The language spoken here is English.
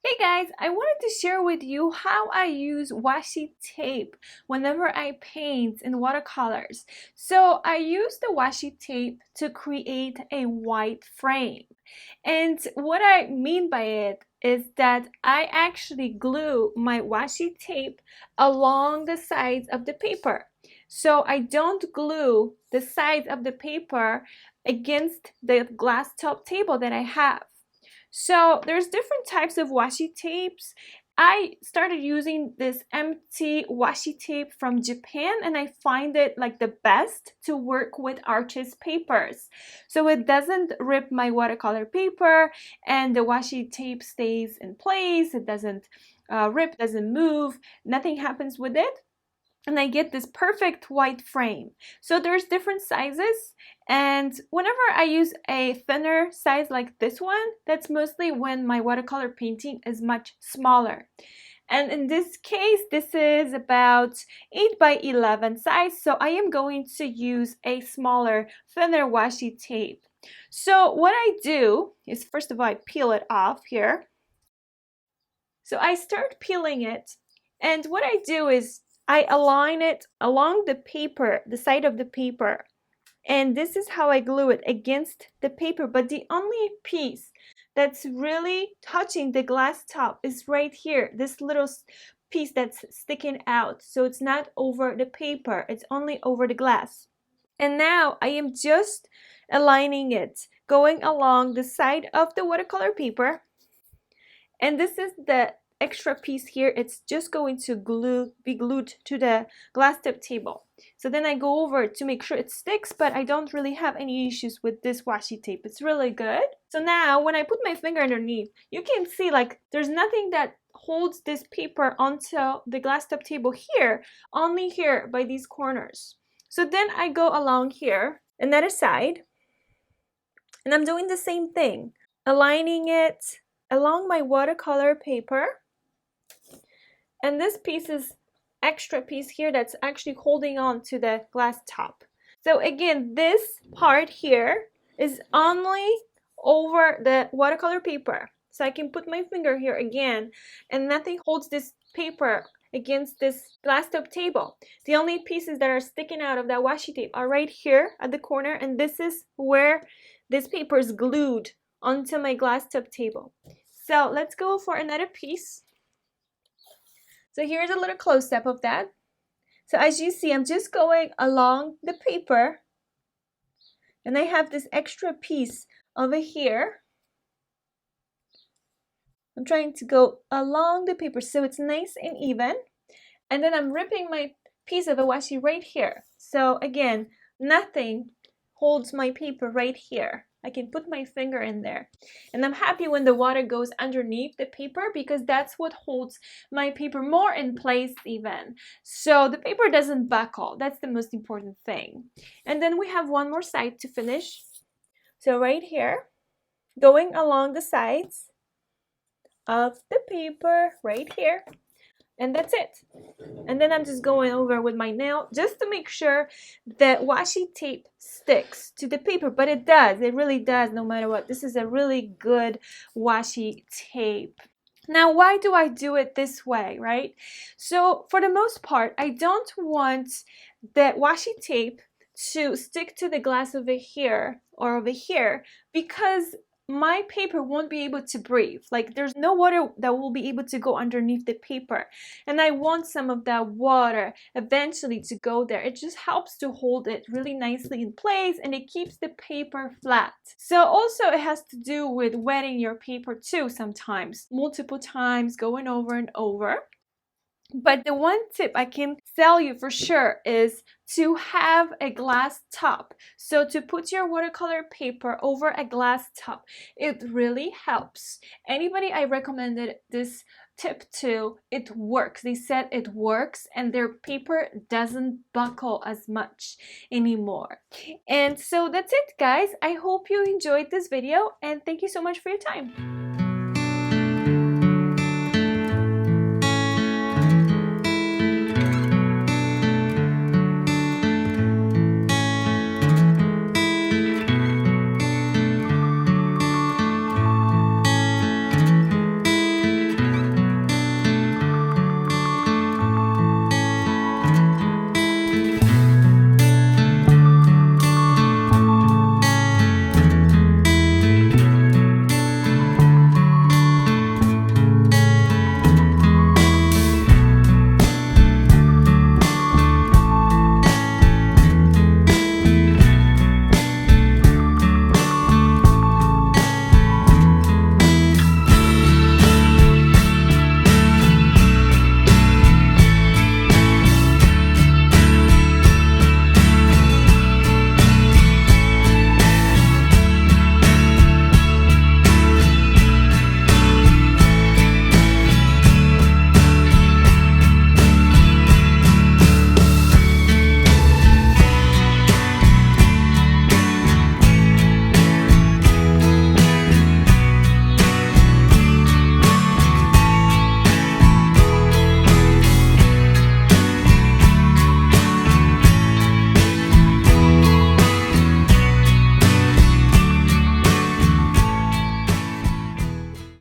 Hey guys, I wanted to share with you how I use washi tape whenever I paint in watercolors. So I use the washi tape to create a white frame. And what I mean by it is that I actually glue my washi tape along the sides of the paper. So I don't glue the sides of the paper against the glass top table that I have. So there's different types of washi tapes. I started using this empty washi tape from Japan and I find it like the best to work with artist papers. So it doesn't rip my watercolor paper and the washi tape stays in place. It doesn't rip, doesn't move, nothing happens with it. And I get this perfect white frame. So there's different sizes, and whenever I use a thinner size like this one, that's mostly when my watercolor painting is much smaller. And in this case, this is about 8 by 11 size, so I am going to use a smaller, thinner washi tape. So what I do is, first of all, I peel it off here. So I start peeling it, and what I do is I align it along the paper, the side of the paper, and this is how I glue it against the paper. But the only piece that's really touching the glass top is right here, this little piece that's sticking out. So it's not over the paper, it's only over the glass. And now I am just aligning it, going along the side of the watercolor paper. And this is the extra piece here. It's just going to be glued to the glass tip table. So then I go over to make sure it sticks, but I don't really have any issues with this washi tape. It's really good. So now when I put my finger underneath, you can see like there's nothing that holds this paper onto the glass tip table here, only here by these corners. So then I go along here, another side, and I'm doing the same thing, aligning it along my watercolor paper. And this piece is extra piece here that's actually holding on to the glass top. So again, this part here is only over the watercolor paper. So I can put my finger here again, and nothing holds this paper against this glass top table. The only pieces that are sticking out of that washi tape are right here at the corner, and this is where this paper is glued onto my glass top table. So let's go for another piece. So here's a little close-up of that. So as you see, I'm just going along the paper, and I have this extra piece over here. I'm trying to go along the paper so it's nice and even. And then I'm ripping my piece of a washi right here. So again, nothing holds my paper right here. I can put my finger in there. And I'm happy when the water goes underneath the paper because that's what holds my paper more in place even. So the paper doesn't buckle. That's the most important thing. And then we have one more side to finish. So right here, going along the sides of the paper right here. And that's it. And then I'm just going over with my nail just to make sure that washi tape sticks to the paper. But it does. It really does, no matter what. This is a really good washi tape. Now, why do I do it this way, right? So for the most part, I don't want the washi tape to stick to the glass over here or over here because my paper won't be able to breathe. Like there's no water that will be able to go underneath the paper, and I want some of that water eventually to go there. It just helps to hold it really nicely in place, and it keeps the paper flat. So also it has to do with wetting your paper too, sometimes multiple times, going over and over. But the one tip I can tell you for sure is to have a glass top. So to put your watercolor paper over a glass top, it really helps. Anybody I recommended this tip to, it works. They said it works and their paper doesn't buckle as much anymore. And so that's it, guys. I hope you enjoyed this video and thank you so much for your time.